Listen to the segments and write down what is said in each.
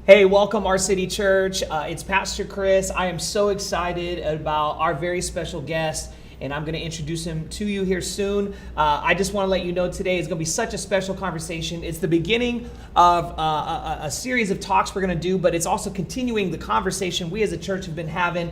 Hey, welcome our City Church. It's Pastor Chris. I am so excited about our very special guest, and I'm going to introduce him to you here soon. I just want to let you know today is going to be such a special conversation. It's the beginning of a series of talks we're going to do, but it's also continuing the conversation we as a church have been having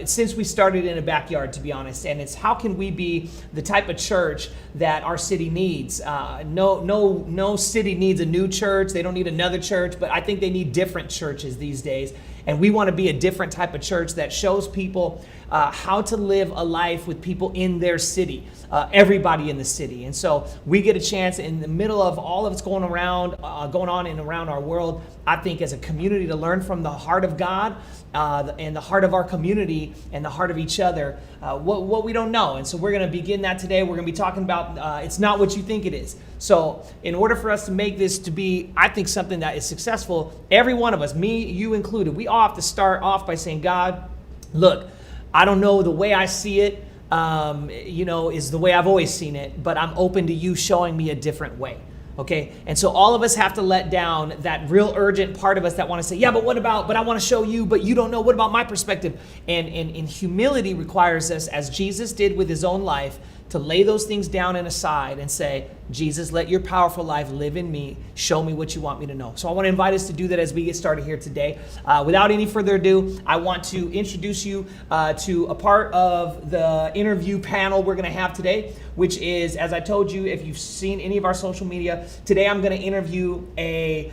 since we started in a backyard, to be honest. And it's how can we be the type of church that our city needs. No city needs a new church. They don't need another church, but I think they need different churches these days. And we want to be a different type of church that shows people how to live a life with people in their city, everybody in the city. And so we get a chance in the middle of all of what's going on and around our world, I think as a community to learn from the heart of God and the heart of our community and the heart of each other, what we don't know. And so we're going to begin that today. We're going to be talking about it's not what you think it is. So in order for us to make this to be, I think, something that is successful, every one of us, me, you included, we all have to start off by saying, God, look, I don't know the way I see it, is the way I've always seen it, but I'm open to you showing me a different way. Okay, and so all of us have to let down that real urgent part of us that want to say, yeah, but what about, but I want to show you, but you don't know, what about my perspective? And humility requires us, as Jesus did with his own life, to lay those things down and aside and say, Jesus, let your powerful life live in me. Show me what you want me to know. So I want to invite us to do that as we get started here today. Without any further ado, I want to introduce you to a part of the interview panel we're going to have today, which is, as I told you, if you've seen any of our social media, today I'm going to interview a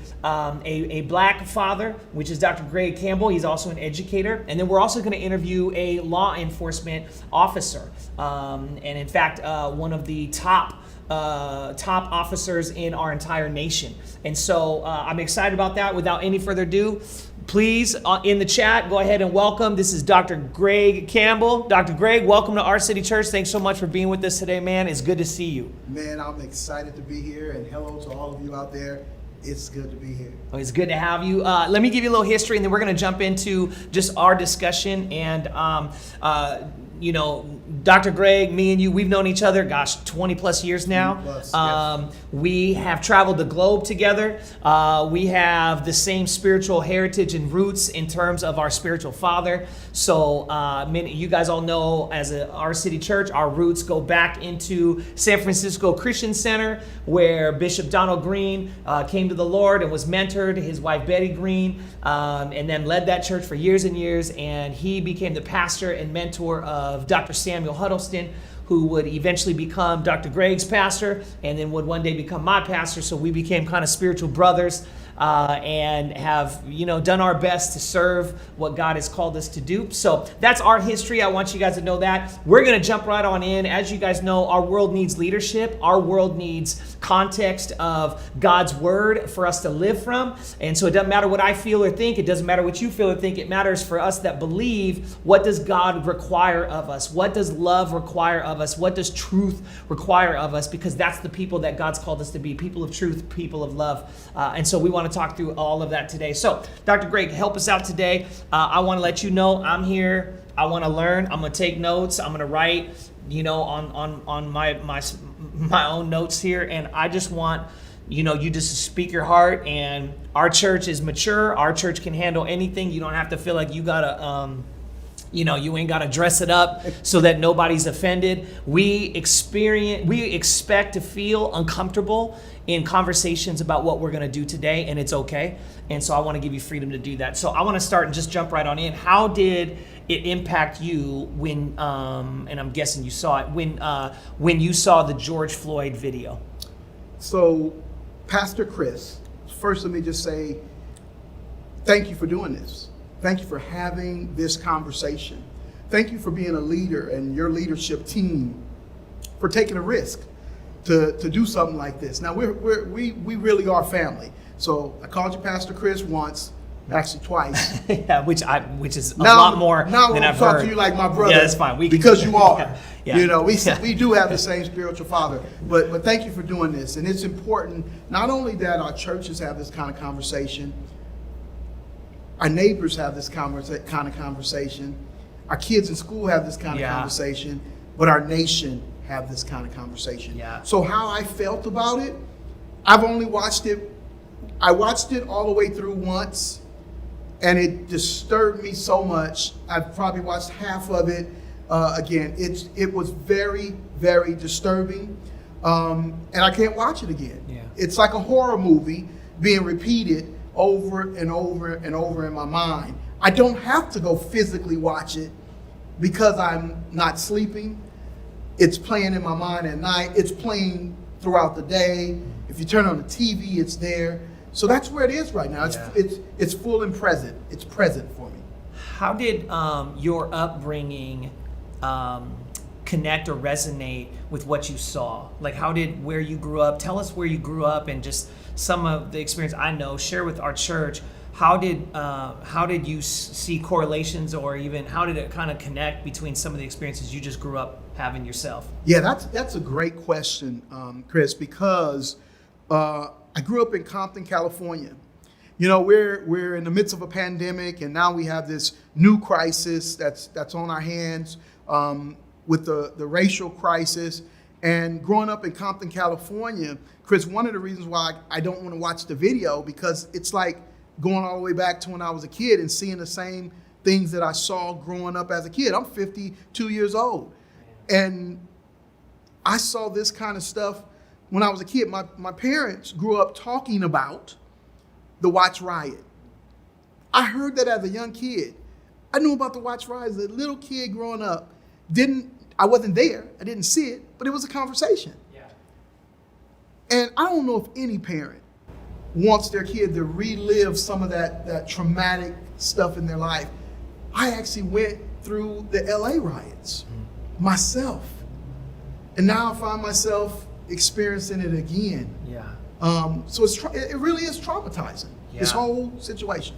black father, which is Dr. Greg Campbell. He's also an educator. And then we're also going to interview a law enforcement officer. And in fact, one of the top officers in our entire nation. And so I'm excited about that. Without any further ado, please, in the chat, go ahead and welcome. This is Dr. Greg Campbell. Dr. Greg, welcome to our City Church. Thanks so much for being with us today, man. It's good to see you. Man, I'm excited to be here, and hello to all of you out there. It's good to be here. Oh, it's good to have you. Let me give you a little history, and then we're going to jump into just our discussion. And Dr. Greg, me and you, we've known each other, 20 plus years now. Yes. We have traveled the globe together. We have the same spiritual heritage and roots in terms of our spiritual father. So you guys all know, as our City Church, our roots go back into San Francisco Christian Center, where Bishop Donald Green came to the Lord and was mentored, his wife Betty Green, and then led that church for years and years. And he became the pastor and mentor of Dr. Samuel Huddleston, who would eventually become Dr. Greg's pastor and then would one day become my pastor. So we became kind of spiritual brothers and have, done our best to serve what God has called us to do. So that's our history. I want you guys to know that. We're going to jump right on in. As you guys know, our world needs leadership. Our world needs context of God's word for us to live from. And so it doesn't matter what I feel or think. It doesn't matter what you feel or think. It matters for us that believe, what does God require of us? What does love require of us? What does truth require of us? Because that's the people that God's called us to be, people of truth, people of love. And so we want to talk through all of that today. So Dr. Greg, help us out today. I want to let you know I'm here. I want to learn. I'm going to take notes. I'm going to write, on my own notes here. And I just want, you just to speak your heart. And our church is mature. Our church can handle anything. You don't have to feel like you got to, you ain't got to dress it up so that nobody's offended. We expect to feel uncomfortable in conversations about what we're going to do today, and it's okay. And so I want to give you freedom to do that. So I want to start and just jump right on in. How did it impact you when, and I'm guessing you saw it, when you saw the George Floyd video? So, Pastor Chris, first let me just say thank you for doing this. Thank you for having this conversation. Thank you for being a leader and your leadership team for taking a risk to do something like this. Now we really are family. So I called you Pastor Chris once, actually twice. Yeah, which is a lot more now than I've talk heard. to you like my brother. Yeah, that's fine. Because you are. Yeah. We do have the same spiritual father. But thank you for doing this. And it's important not only that our churches have this kind of conversation, our neighbors have this kind of conversation, our kids in school have this kind of conversation, but our nation have this kind of conversation. Yeah. So how I felt about it, I've only watched it I watched it all the way through once, and it disturbed me so much. I've probably watched half of it again. It was very, very disturbing, and I can't watch it again. Yeah. It's like a horror movie being repeated over and over and over in my mind. I don't have to go physically watch it because I'm not sleeping. It's playing in my mind at night. It's playing throughout the day. If you turn on the TV, it's there. So that's where it is right now. It's full and present. It's present for me. How did your upbringing connect or resonate with what you saw? Like, how did where you grew up? Tell us where you grew up and just some of the experience. I know. Share with our church. How did you see correlations, or even how did it kind of connect between some of the experiences you just grew up having yourself? Yeah, that's a great question, Chris, because I grew up in Compton, California. You know, we're in the midst of a pandemic, and now we have this new crisis that's on our hands with the racial crisis. And growing up in Compton, California, Chris, one of the reasons why I don't want to watch the video, because it's like going all the way back to when I was a kid and seeing the same things that I saw growing up as a kid. I'm 52 years old. And I saw this kind of stuff when I was a kid. My parents grew up talking about the Watts riot. I heard that as a young kid. I knew about the Watts riot as a little kid growing up. I wasn't there. I didn't see it, but it was a conversation. Yeah. And I don't know if any parent wants their kid to relive some of that traumatic stuff in their life. I actually went through the LA riots myself. And now I find myself experiencing it again. Yeah. So it really is traumatizing, this whole situation.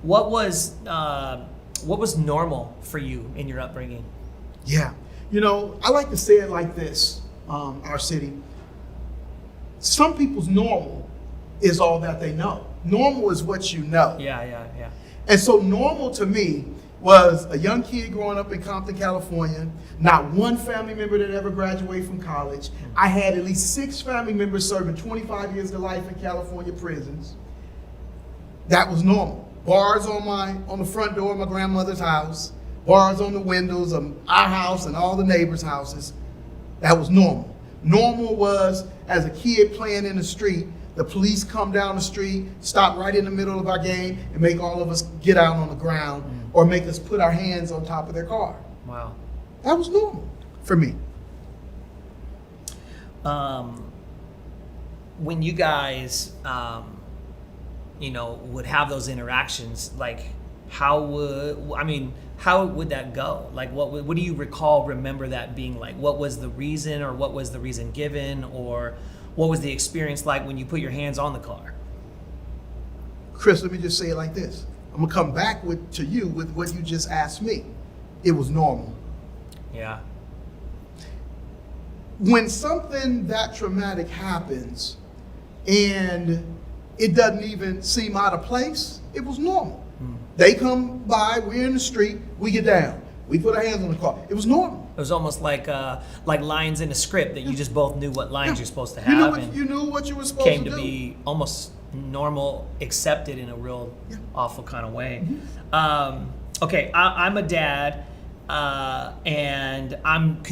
What was normal for you in your upbringing? Yeah. You know, I like to say it like this, our city. Some people's normal is all that they know. Normal is what you know. Yeah. And so normal to me was a young kid growing up in Compton, California, not one family member that ever graduated from college. I had at least 6 family members serving 25 years to life in California prisons. That was normal. Bars on the front door of my grandmother's house, bars on the windows of our house and all the neighbors' houses. That was normal. Normal was, as a kid playing in the street, the police come down the street, stop right in the middle of our game, and make all of us get out on the ground or make us put our hands on top of their car. Wow. That was normal for me. When you guys, would have those interactions, like, how would that go? Like, what do you remember that being like? What was the reason, or what was the reason given, or what was the experience like when you put your hands on the car? Chris, let me just say it like this. I'm gonna come back to you with what you just asked me. It was normal. Yeah. When something that traumatic happens and it doesn't even seem out of place, it was normal. They come by, we're in the street, we get down. We put our hands on the car. It was normal. It was almost like lines in a script that you just both knew what lines you're supposed to have. You knew what you were supposed to do. Came to be almost normal, accepted in a real awful kind of way. Mm-hmm. Okay, I'm a dad, and I'm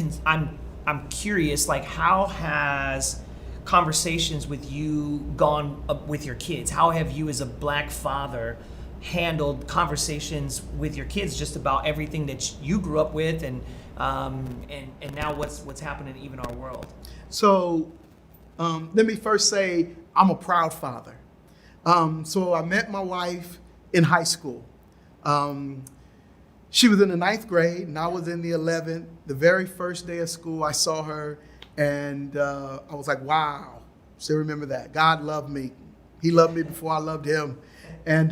curious, like, how has conversations with you gone with your kids? How have you, as a Black father, handled conversations with your kids just about everything that you grew up with, and now what's happening even in our world? So let me first say I'm a proud father. So I met my wife in high school. She was in the 9th grade and I was in the 11th. The very first day of school I saw her, and I was like, wow. Still remember that. God loved me. He loved me before I loved him. And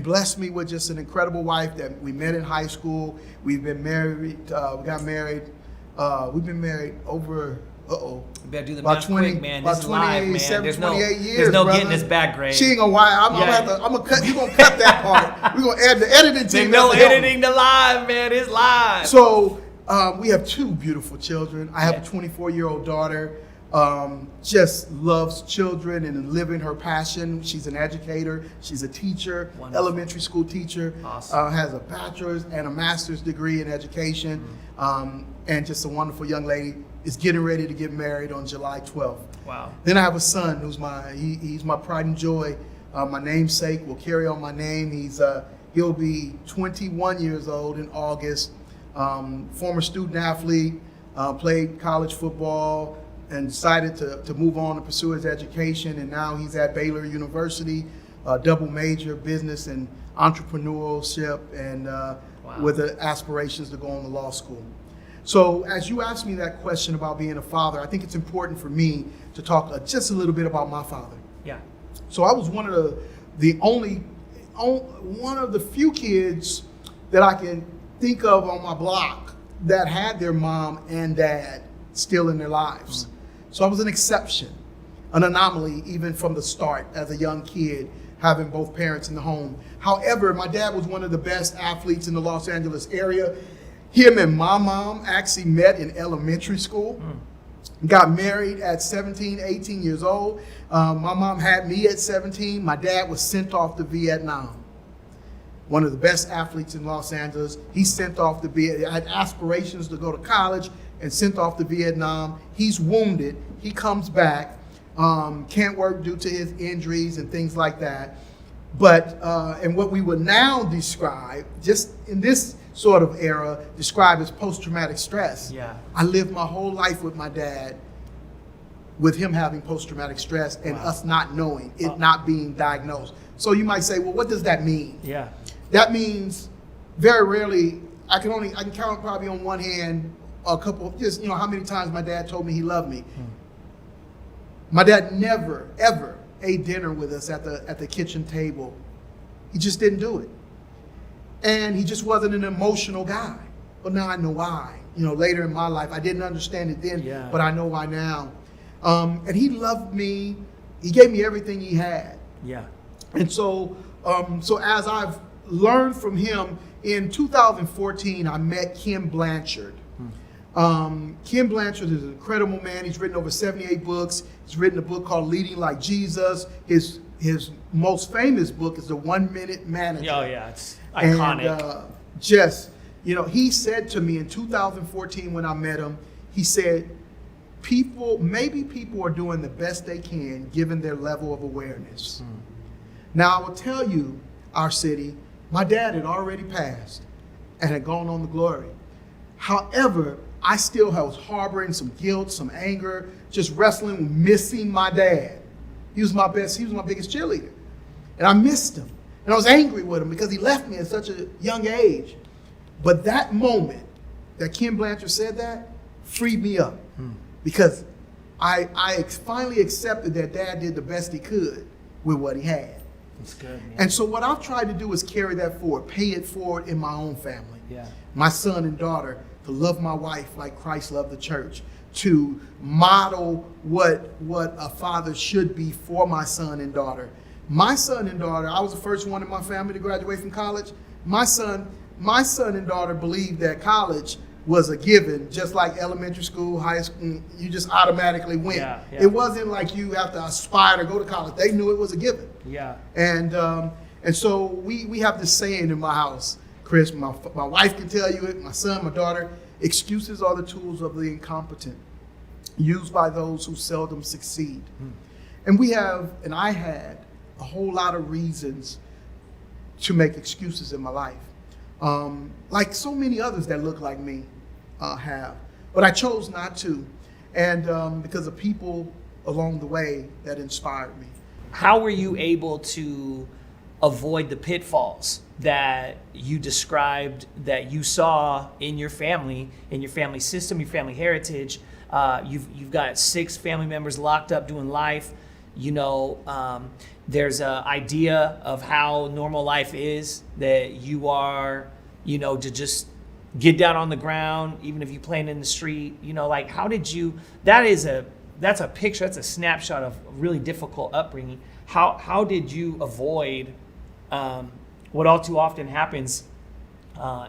blessed me with just an incredible wife that we met in high school. We've been married, we got married. We've been married over, You better do the math quick, man. This is live, man. There's 28 years, there's no brother. getting this back grade. She ain't gonna lie. I'm gonna cut. You gonna cut that part. We're gonna add the editing team. There's no editing the live, man. It's live. So we have 2 beautiful children. I have a 24-year-old daughter. just loves children and living her passion. She's an educator. She's a teacher, Wonderful. elementary school teacher. Awesome. Has a bachelor's and a master's degree in education, and just a wonderful young lady. Is getting ready to get married on July 12th. Wow. Then I have a son who's he's my pride and joy, my namesake. Will carry on my name. He'll be 21 years old in August. Former student athlete, played college football, and decided to move on to pursue his education. And now he's at Baylor University, double major, business and entrepreneurship, and with the aspirations to go on to law school. So as you asked me that question about being a father, I think it's important for me to talk just a little bit about my father. Yeah. So I was one of one of the few kids that I can think of on my block that had their mom and dad still in their lives. So I was an exception, an anomaly, even from the start as a young kid, having both parents in the home. However, my dad was one of the best athletes in the Los Angeles area. Him and my mom actually met in elementary school, got married at 17, 18 years old. My mom had me at 17. My dad was sent off to Vietnam. One of the best athletes in Los Angeles. He's sent off to Vietnam, had aspirations to go to college and sent off to Vietnam. He's wounded. He comes back, can't work due to his injuries and things like that. But, and what we would now describe, just in this sort of era, described as post-traumatic stress. Yeah. I lived my whole life with my dad, with him having post-traumatic stress and us not knowing, it not being diagnosed. So you might say, well, what does that mean? Yeah. That means very rarely, I can count probably on one hand a couple, just, how many times my dad told me he loved me. My dad never, ever ate dinner with us at the kitchen table. He just didn't do it. And he just wasn't an emotional guy. But now I know why. Later in my life, I didn't understand it then, but I know why now. And he loved me. He gave me everything he had. Yeah. And so as I've learned from him, in 2014, I met Kim Blanchard. Kim Blanchard is an incredible man. He's written over 78 books. He's written a book called Leading Like Jesus. His most famous book is The 1 Minute Manager. Oh, yeah, it's iconic. And he said to me in 2014 when I met him, he said, maybe people are doing the best they can given their level of awareness. Now, I will tell you, our city, my dad had already passed and had gone on to glory. However, I still was harboring some guilt, some anger, just wrestling with missing my dad. He was my biggest cheerleader. And I missed him. And I was angry with him because he left me at such a young age. But that moment that Kim Blanchard said that freed me up. Because I finally accepted that dad did the best he could with what he had. That's good, man. And so what I've tried to do is carry that forward, pay it forward in my own family. Yeah. My son and daughter, to love my wife like Christ loved the church, to model what a father should be for my son and daughter. My son and daughter, I was the first one in my family to graduate from college. My son and daughter believed that college was a given, just like elementary school, high school, you just automatically went. Yeah. It wasn't like you have to aspire to go to college. They knew it was a given. Yeah. And so we have this saying in my house, Chris, my wife can tell you it, my son, my daughter, excuses are the tools of the incompetent, used by those who seldom succeed. And I had a whole lot of reasons to make excuses in my life. Like so many others that look like me have. But I chose not to, and because of people along the way that inspired me. How were you able to avoid the pitfalls that you described, that you saw in your family system, your family heritage? You've got 6 family members locked up doing life. There's an idea of how normal life is, that you are, to just get down on the ground, even if you're playing in the street. How did you? That's a picture. That's a snapshot of a really difficult upbringing. How did you avoid what all too often happens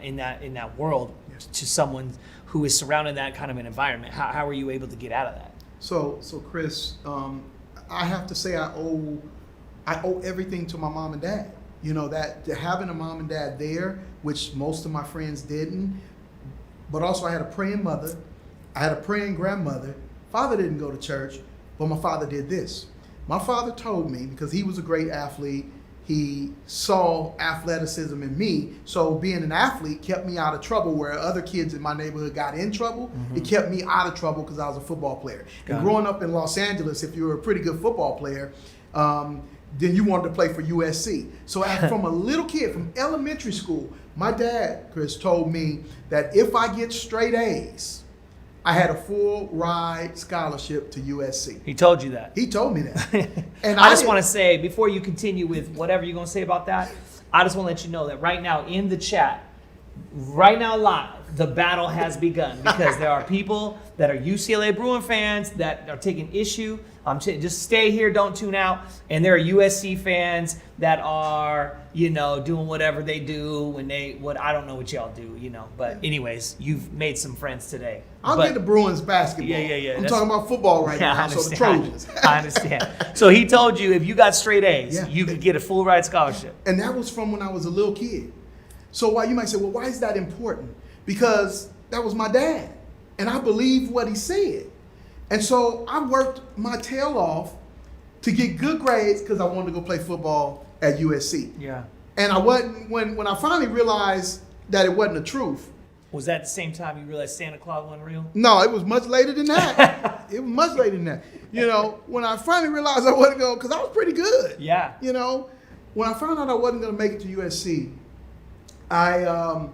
in that world to someone who is surrounded in that kind of an environment? How were you able to get out of that? So Chris, I have to say I owe everything to my mom and dad. You know, that having a mom and dad there, which most of my friends didn't, but also I had a praying mother, I had a praying grandmother. Father didn't go to church, but my father did this. My father told me, because he was a great athlete, he saw athleticism in me. So being an athlete kept me out of trouble where other kids in my neighborhood got in trouble. Mm-hmm. It kept me out of trouble because I was a football player. And growing up in Los Angeles, if you were a pretty good football player, then you wanted to play for USC. So from a little kid, from elementary school, my dad, Chris, told me that if I get straight A's, I had a full ride scholarship to USC. He told you that? He told me that. And I just want to say, before you continue with whatever you're going to say about that, I just want to let you know that right now in the chat, right now live, the battle has begun because there are people that are UCLA Bruin fans that are taking issue. Just stay here, don't tune out. And there are USC fans that are, doing whatever they do when I don't know what y'all do, But anyways, you've made some friends today. I'll get the Bruins basketball. Yeah. I'm talking about football right now, so the Trojans. I understand. So he told you if you got straight A's, you could get a full ride scholarship. And that was from when I was a little kid. So why you might say, well, why is that important? Because that was my dad, and I believed what he said. And so I worked my tail off to get good grades because I wanted to go play football at USC. Yeah. And I wasn't, when I finally realized that it wasn't the truth. Was that the same time you realized Santa Claus wasn't real? No, it was much later than that. It was much later than that. When I finally realized I wasn't going, because I was pretty good. Yeah. When I found out I wasn't going to make it to USC, I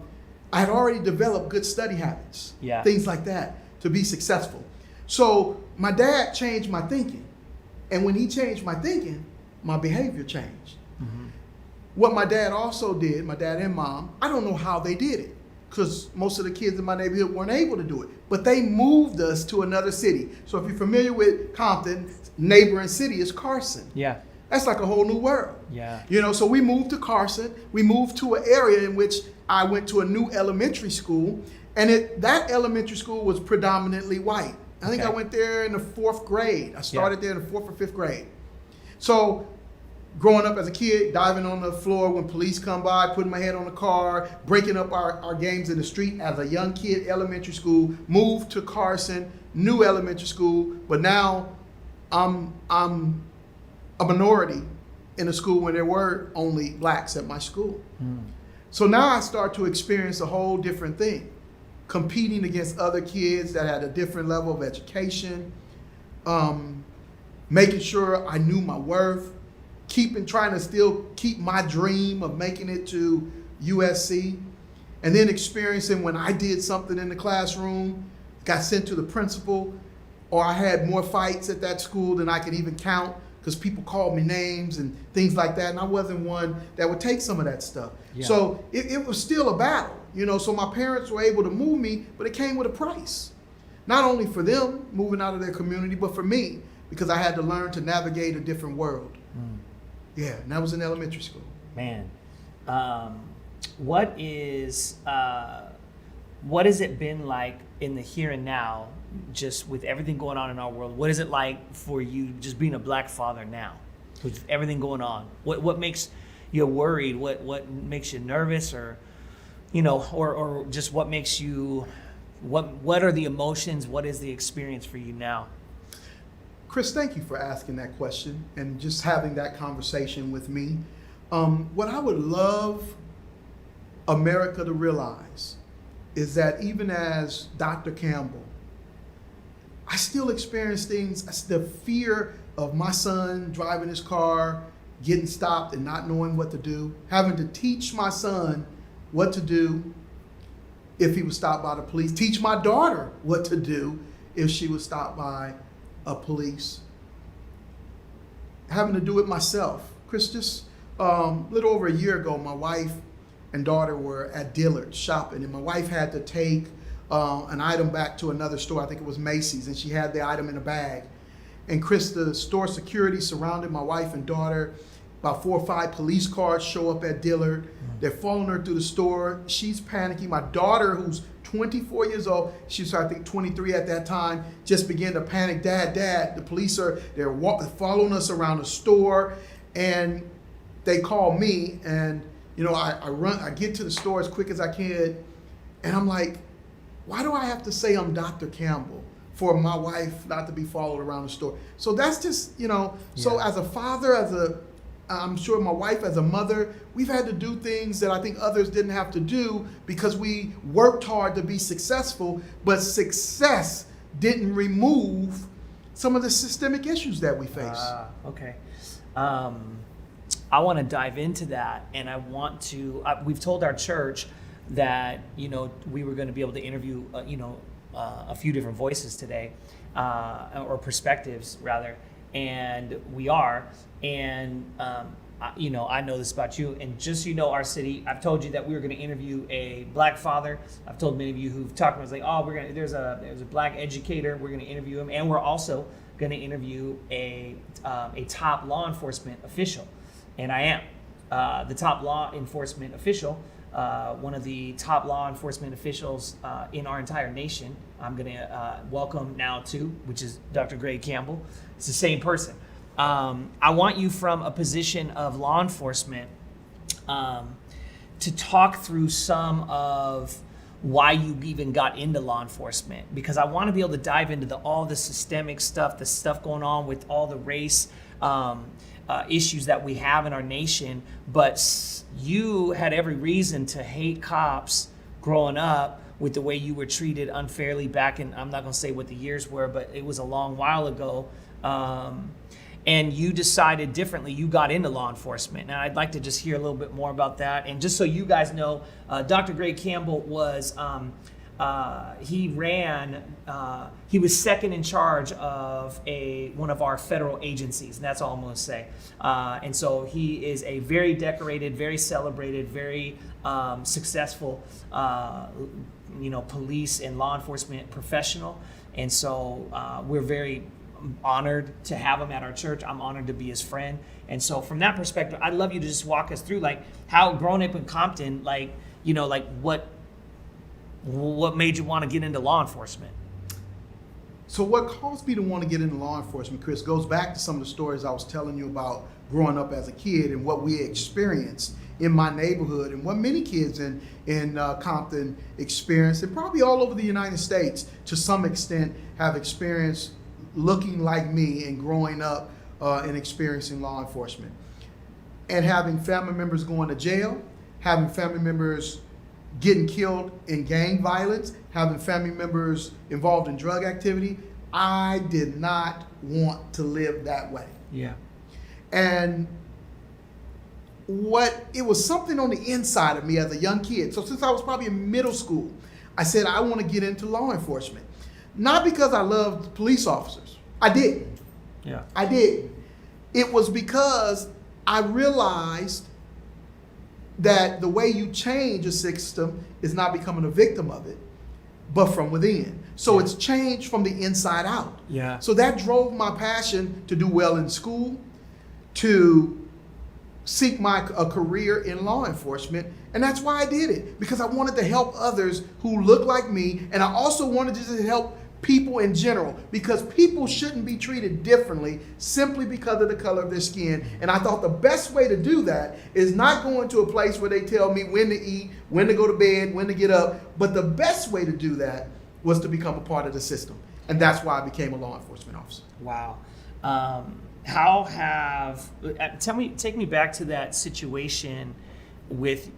had already developed good study habits, things like that, to be successful. So my dad changed my thinking. And when he changed my thinking, my behavior changed. Mm-hmm. What my dad also did, my dad and mom, I don't know how they did it, because most of the kids in my neighborhood weren't able to do it. But they moved us to another city. So if you're familiar with Compton, neighboring city is Carson. Yeah. That's like a whole new world. Yeah. So we moved to Carson. We moved to an area in which I went to a new elementary school. And that elementary school was predominantly white. I think I went there in the 4th grade. I started there in the 4th or 5th grade. So growing up as a kid, diving on the floor when police come by, putting my head on the car, breaking up our games in the street as a young kid, elementary school, moved to Carson, new elementary school, but now I'm a minority in a school where there were only blacks at my school. So now I start to experience a whole different thing. Competing against other kids that had a different level of education, making sure I knew my worth, trying to still keep my dream of making it to USC, and then experiencing when I did something in the classroom, got sent to the principal, or I had more fights at that school than I could even count because people called me names and things like that, and I wasn't one that would take some of that stuff. Yeah. So it was still a battle. So my parents were able to move me, but it came with a price. Not only for them moving out of their community, but for me, because I had to learn to navigate a different world. Yeah, and that was in elementary school. Man, what has it been like in the here and now, just with everything going on in our world? What is it like for you just being a black father now, with everything going on? What makes you worried? What makes you nervous, or just what makes you, what are the emotions? What is the experience for you now? Chris, thank you for asking that question and just having that conversation with me. What I would love America to realize is that even as Dr. Campbell, I still experience things, the fear of my son driving his car, getting stopped and not knowing what to do, having to teach my son what to do if he was stopped by the police, teach my daughter what to do if she was stopped by a police, having to do it myself. Chris, just a little over a year ago, my wife and daughter were at Dillard's shopping, and my wife had to take an item back to another store. I think it was Macy's, and she had the item in a bag. And Chris, the store security surrounded my wife and daughter about 4 or 5 police cars show up at Dillard. They're following her through the store. She's panicking. My daughter, who's 24 years old, she was, I think, 23 at that time, just began to panic. Dad, the police they're following us around the store. And they call me, and I get to the store as quick as I can, and I'm like, why do I have to say I'm Dr. Campbell for my wife not to be followed around the store? So that's just, so as a father, I'm sure my wife as a mother, we've had to do things that I think others didn't have to do because we worked hard to be successful, but success didn't remove some of the systemic issues that we face. Okay. I want to dive into that, and I want to, we've told our church that, we were going to be able to interview, a few different voices today, or perspectives rather, and we are. And, I know this about you, and just our city, I've told you that we were going to interview a black father. I've told many of you who've talked to me, it's like, there's a black educator, we're going to interview him, and we're also going to interview a top law enforcement official, and I am the top law enforcement official, one of the top law enforcement officials in our entire nation. I'm going to welcome now to, which is Dr. Greg Campbell. It's the same person. I want you from a position of law enforcement to talk through some of why you even got into law enforcement, because I want to be able to dive into all the systemic stuff, the stuff going on with all the race issues that we have in our nation. But you had every reason to hate cops growing up with the way you were treated unfairly back in, I'm not going to say what the years were, but it was a long while ago. And you decided differently. You got into law enforcement. Now, I'd like to just hear a little bit more about that. And just so you guys know, Dr. Greg Campbell was, he was second in charge of one of our federal agencies. And that's all I'm going to say. And so he is a very decorated, very celebrated, very successful, police and law enforcement professional. And so we're very honored to have him at our church. I'm honored to be his friend. And so from that perspective, I'd love you to just walk us through how growing up in Compton, what made you want to get into law enforcement? So what caused me to want to get into law enforcement, Chris, goes back to some of the stories I was telling you about growing up as a kid and what we experienced in my neighborhood and what many kids in Compton experienced, and probably all over the United States to some extent have experienced looking like me and growing up and experiencing law enforcement. And having family members going to jail, having family members getting killed in gang violence, having family members involved in drug activity, I did not want to live that way. Yeah. And it was something on the inside of me as a young kid. So since I was probably in middle school, I said I want to get into law enforcement. Not because I loved police officers. I didn't. Yeah. I didn't. It was because I realized that the way you change a system is not becoming a victim of it, but from within. So it's changed from the inside out. Yeah. So that drove my passion to do well in school, to seek a career in law enforcement. And that's why I did it, because I wanted to help others who look like me. And I also wanted to help people in general, because people shouldn't be treated differently simply because of the color of their skin. And I thought the best way to do that is not going to a place where they tell me when to eat, when to go to bed, when to get up. But the best way to do that was to become a part of the system. And that's why I became a law enforcement officer. Wow. Take me back to that situation with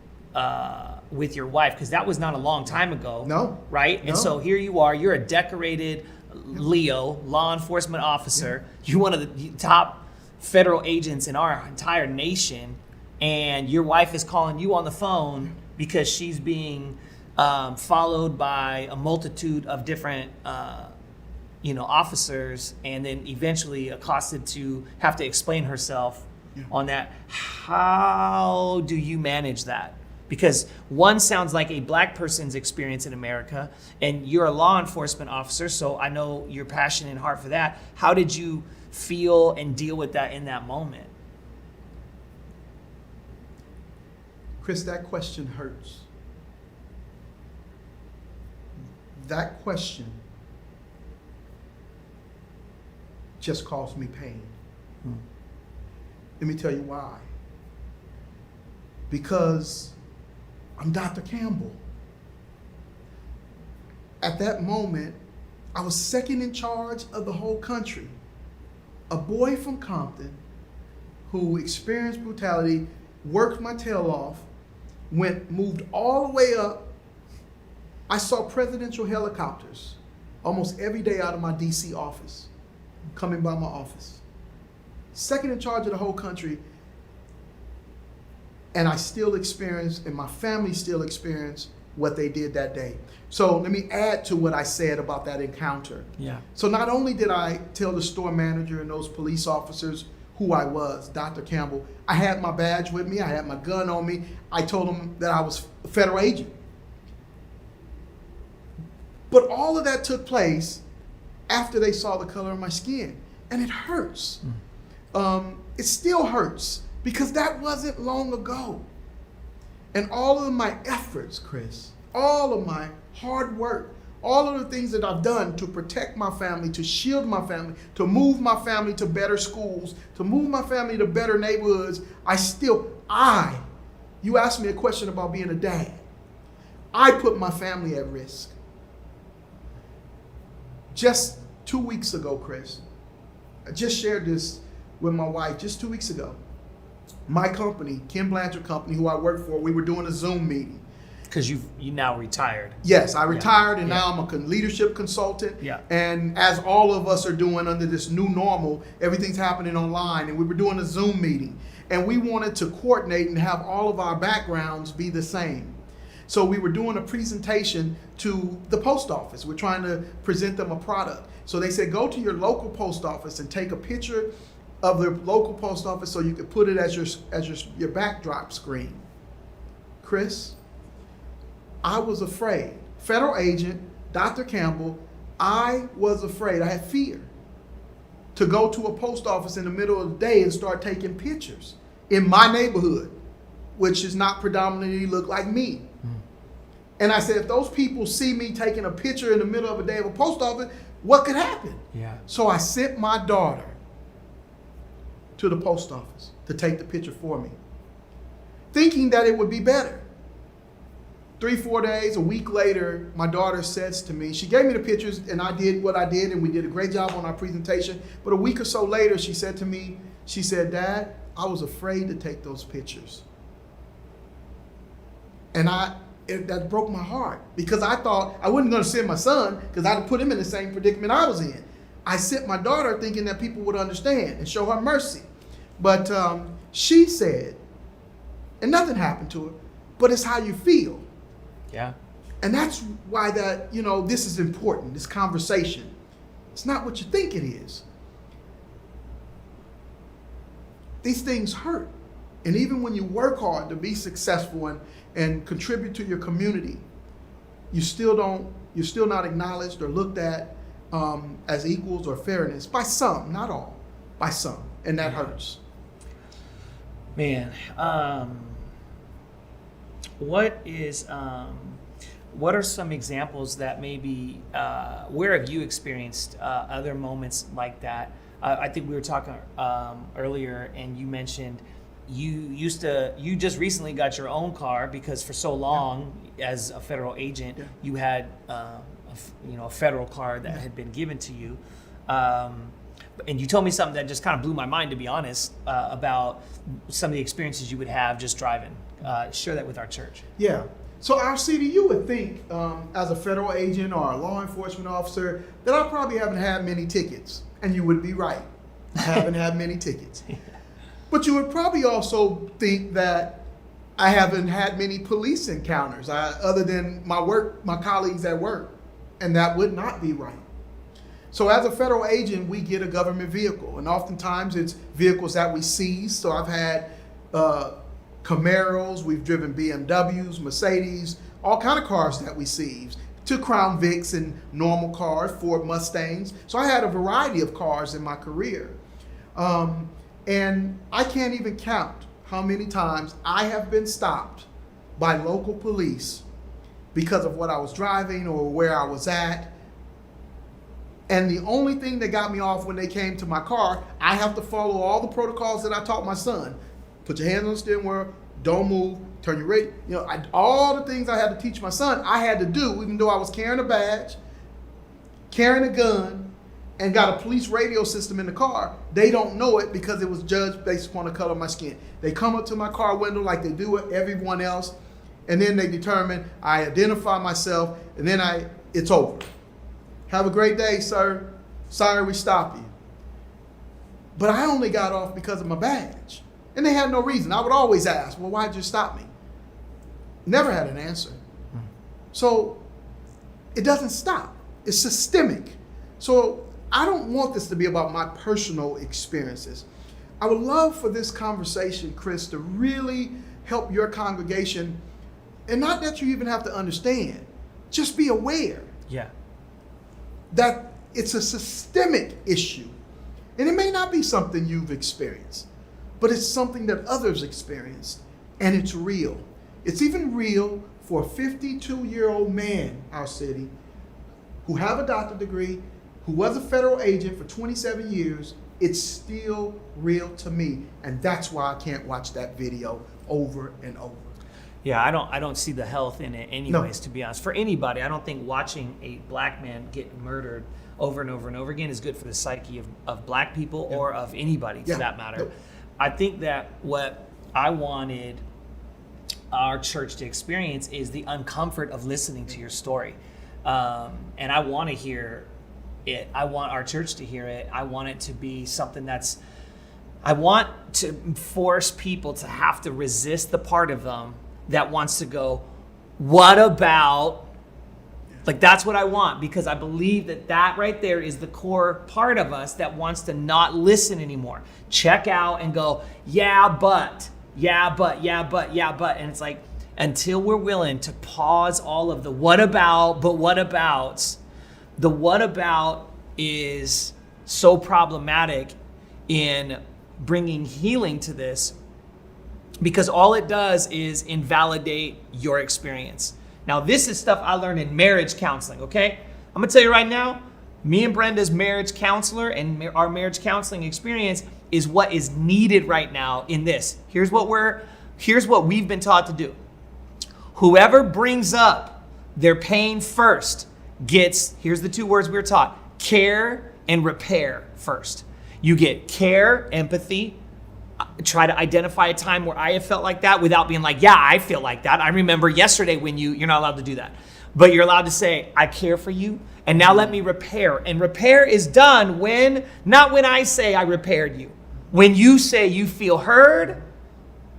your wife, because that was not a long time ago. No. Right? No. And so here you are, you're a decorated Leo, law enforcement officer. Yeah. You're one of the top federal agents in our entire nation, and your wife is calling you on the phone because she's being followed by a multitude of different officers, and then eventually accosted to have to explain herself on that. How do you manage that? Because one sounds like a black person's experience in America, and you're a law enforcement officer, so I know your passion and heart for that. How did you feel and deal with that in that moment? Chris, that question hurts. That question just caused me pain. Let me tell you why. Because I'm Dr. Campbell. At that moment, I was second in charge of the whole country. A boy from Compton who experienced brutality, worked my tail off, moved all the way up. I saw presidential helicopters almost every day out of my DC office, coming by my office. Second in charge of the whole country, and I still experienced, and my family still experienced what they did that day. So let me add to what I said about that encounter. Yeah. So not only did I tell the store manager and those police officers who I was, Dr. Campbell, I had my badge with me, I had my gun on me, I told them that I was a federal agent. But all of that took place after they saw the color of my skin, and it hurts. It still hurts because that wasn't long ago. And all of my efforts, Chris, all of my hard work, all of the things that I've done to protect my family, to shield my family, to move my family to better schools, to move my family to better neighborhoods, you asked me a question about being a dad. I put my family at risk. Just 2 weeks ago, Chris, I just shared this with my wife just 2 weeks ago. My company, Blanchard company, who I work for, we were doing a Zoom meeting. Because you now retired. Yes, I retired, and now I'm a leadership consultant. Yeah. And as all of us are doing under this new normal, everything's happening online, and we were doing a Zoom meeting. And we wanted to coordinate and have all of our backgrounds be the same. So we were doing a presentation to the post office. We're trying to present them a product. So they said, go to your local post office and take a picture of the local post office so you could put it as your backdrop screen. Chris, I was afraid. Federal agent, Dr. Campbell, I was afraid. I had fear to go to a post office in the middle of the day and start taking pictures in my neighborhood, which is not predominantly look like me. And I said, if those people see me taking a picture in the middle of a day of a post office, what could happen? Yeah. So I sent my daughter to the post office to take the picture for me, thinking that it would be better. 3-4 days, a week later, my daughter says to me, she gave me the pictures and I did what I did and we did a great job on our presentation. But a week or so later, she said to me, she said, Dad, I was afraid to take those pictures. And that broke my heart because I thought I wasn't going to send my son because I'd put him in the same predicament I was in. I sent my daughter thinking that people would understand and show her mercy. But she said, and nothing happened to her, but it's how you feel. Yeah. And that's why this is important, this conversation. It's not what you think it is. These things hurt. And even when you work hard to be successful and contribute to your community, you're still not acknowledged or looked at as equals or fairness by some, not all, by some. And that hurts. Man, what are some examples that maybe, where have you experienced other moments like that? I think we were talking earlier and you mentioned you just recently got your own car because for so long as a federal agent, you had a federal car that had been given to you. And you told me something that just kind of blew my mind, to be honest, about some of the experiences you would have just driving. Share that with our church. Yeah. So our CDU would think, as a federal agent or a law enforcement officer, that I probably haven't had many tickets. And you would be right. I haven't had many tickets. But you would probably also think that I haven't had many police encounters other than my colleagues at work. And that would not be right. So as a federal agent, we get a government vehicle. And oftentimes it's vehicles that we seize. So I've had Camaros, we've driven BMWs, Mercedes, all kind of cars that we seize. To Crown Vics and normal cars, Ford Mustangs. So I had a variety of cars in my career. And I can't even count how many times I have been stopped by local police because of what I was driving or where I was at. And the only thing that got me off when they came to my car, I have to follow all the protocols that I taught my son. Put your hands on the steering wheel, don't move, turn your radio. All the things I had to teach my son, I had to do, even though I was carrying a badge, carrying a gun, and got a police radio system in the car. They don't know it because it was judged based upon the color of my skin. They come up to my car window like they do with everyone else, and then they determine, I identify myself, and then it's over. Have a great day, sir. Sorry we stopped you. But I only got off because of my badge. And they had no reason. I would always ask, well, why'd you stop me? Never had an answer. So it doesn't stop. It's systemic. So I don't want this to be about my personal experiences. I would love for this conversation, Chris, to really help your congregation, and not that you even have to understand, just be aware. Yeah. That it's a systemic issue. And it may not be something you've experienced, but it's something that others experienced, and it's real. It's even real for a 52-year-old man, our city, who have a doctorate degree, who was a federal agent for 27 years. It's still real to me, and that's why I can't watch that video over and over. Yeah, I don't see the health in it anyways, to be honest. For anybody, I don't think watching a black man get murdered over and over and over again is good for the psyche of black people or of anybody for that matter. Yep. I think that what I wanted our church to experience is the uncomfort of listening to your story. And I want to hear it. I want our church to hear it. I want it to be something I want to force people to have to resist the part of them that wants to go, what about? Like, that's what I want, because I believe that right there is the core part of us that wants to not listen anymore. Check out and go, yeah, but. And it's like, until we're willing to pause all of the what about, but what abouts, the what about is so problematic in bringing healing to this, because all it does is invalidate your experience. Now, this is stuff I learned in marriage counseling, okay? I'm gonna tell you right now, me and Brenda's marriage counselor and our marriage counseling experience is what is needed right now in this. Here's what we've been taught to do. Whoever brings up their pain first gets, here's the two words we were taught, care and repair first. You get care, empathy, try to identify a time where I have felt like that without being like, yeah, I feel like that. I remember yesterday when you're not allowed to do that. But you're allowed to say, I care for you, and now let me repair. And repair is done not when I say I repaired you. When you say you feel heard,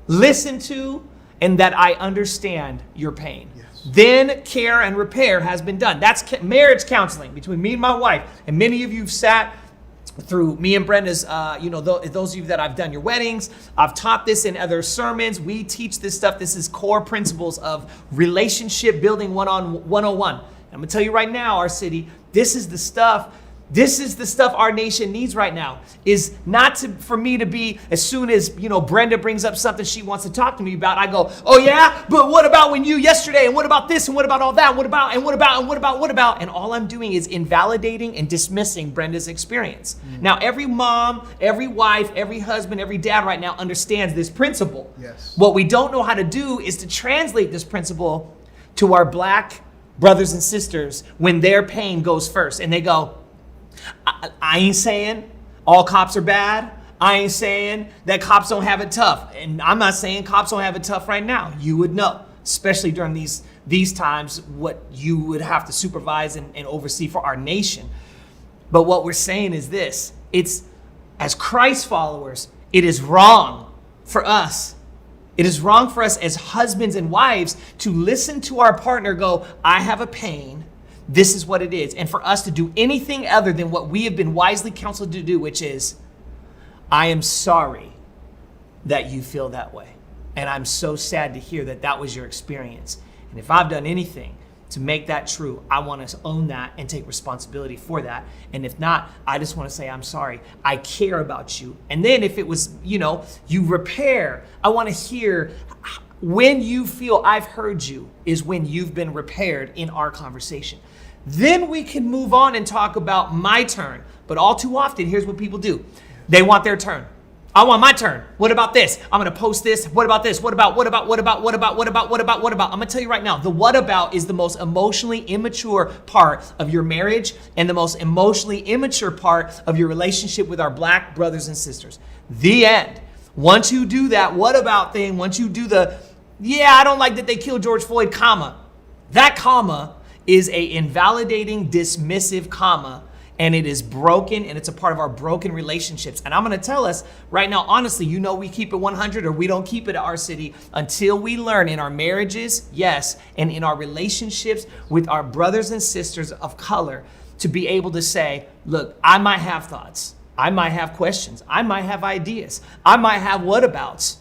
listened to, and that I understand your pain. Yes. Then care and repair has been done. That's marriage counseling between me and my wife. And many of you have sat through me and Brenda's, those of you that I've done your weddings, I've taught this in other sermons. We teach this stuff. This is core principles of relationship building 101. I'm gonna tell you right now, our city, this is the stuff our nation needs right now. Is not for me to be, as soon as Brenda brings up something she wants to talk to me about, I go, oh yeah, but what about when you yesterday, and what about this, and what about all that, what about, and all I'm doing is invalidating and dismissing Brenda's experience. Now, every mom, every wife, every husband, every dad right now understands this principle. Yes. What we don't know how to do is to translate this principle to our black brothers and sisters when their pain goes first, and they go, I ain't saying all cops are bad. I ain't saying that cops don't have it tough. And I'm not saying cops don't have it tough right now. You would know, especially during these times, what you would have to supervise and oversee for our nation. But what we're saying is this. It's, as Christ followers, it is wrong for us. It is wrong for us as husbands and wives to listen to our partner go, I have a pain. This is what it is. And for us to do anything other than what we have been wisely counseled to do, which is, I am sorry that you feel that way. And I'm so sad to hear that that was your experience. And if I've done anything to make that true, I want to own that and take responsibility for that. And if not, I just want to say, I'm sorry. I care about you. And then if it was, you repair, I want to hear, When you feel I've heard you is when you've been repaired in our conversation. Then we can move on and talk about my turn. But all too often, here's what people do. They want their turn. I want my turn. What about this? I'm going to post this. What about this? What about? I'm going to tell you right now, the what about is the most emotionally immature part of your marriage and the most emotionally immature part of your relationship with our black brothers and sisters. The end. Once you do that what about thing, once you do I don't like that they killed George Floyd, comma. That comma is a invalidating, dismissive comma. And it is broken, and it's a part of our broken relationships. And I'm going to tell us right now, honestly, we keep it 100 or we don't keep it at our city until we learn in our marriages, yes, and in our relationships with our brothers and sisters of color to be able to say, look, I might have thoughts. I might have questions. I might have ideas. I might have whatabouts.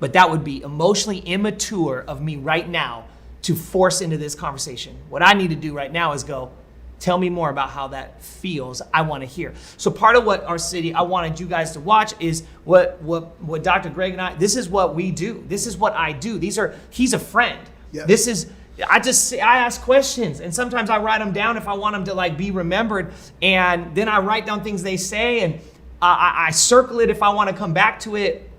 But that would be emotionally immature of me right now to force into this conversation. What I need to do right now is go, tell me more about how that feels. I want to hear. So part of what our city, I wanted you guys to watch is what Dr. Greg and I, this is what we do. This is what I do. He's a friend. Yes. I ask questions, and sometimes I write them down if I want them to be remembered. And then I write down things they say, and I circle it if I want to come back to it.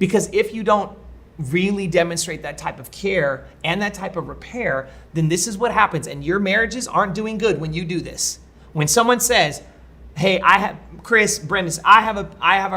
Because if you don't really demonstrate that type of care and that type of repair, then this is what happens. And your marriages aren't doing good when you do this. When someone says, hey, I have a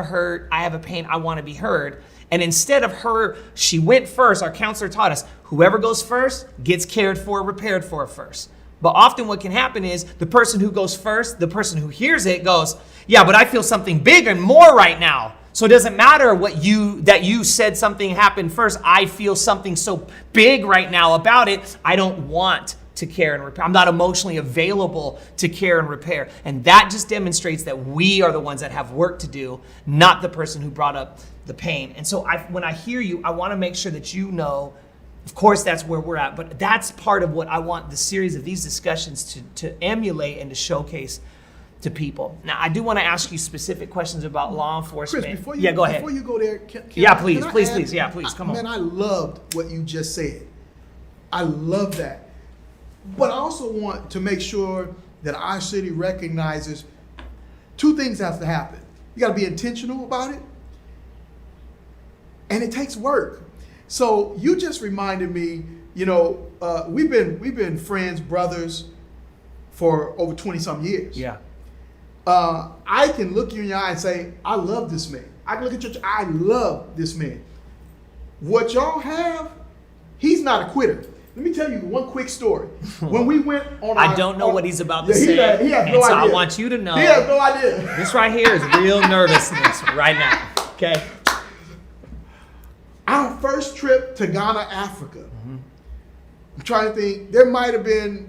hurt, I have a pain, I want to be heard. And instead of her, she went first. Our counselor taught us, whoever goes first gets cared for, repaired for first. But often what can happen is the person who goes first, the person who hears it goes, yeah, but I feel something big and more right now. So it doesn't matter that you said something happened first. I feel something so big right now about it. I don't want to care and repair. I'm not emotionally available to care and repair. And that just demonstrates that we are the ones that have work to do, not the person who brought up the pain. And so when I hear you, I want to make sure that you know, of course, that's where we're at. But that's part of what I want the series of these discussions to emulate and to showcase to people. Now, I do want to ask you specific questions about law enforcement. Chris, go ahead. Before you go there, please, come on. Man, I loved what you just said. I love that. But I also want to make sure that our city recognizes two things have to happen. You got to be intentional about it, and it takes work. So you just reminded me, we've been friends, brothers for over 20-some years. Yeah. I can look you in your eye and say, I love this man. I can look at you, I love this man. What y'all have, he's not a quitter. Let me tell you one quick story. When we went on I don't know what he's about to say. He has no idea. I want you to know. He has no idea. This right here is real nervousness right now. Okay. Our first trip to Ghana, Africa. Mm-hmm. I'm trying to think. There might have been.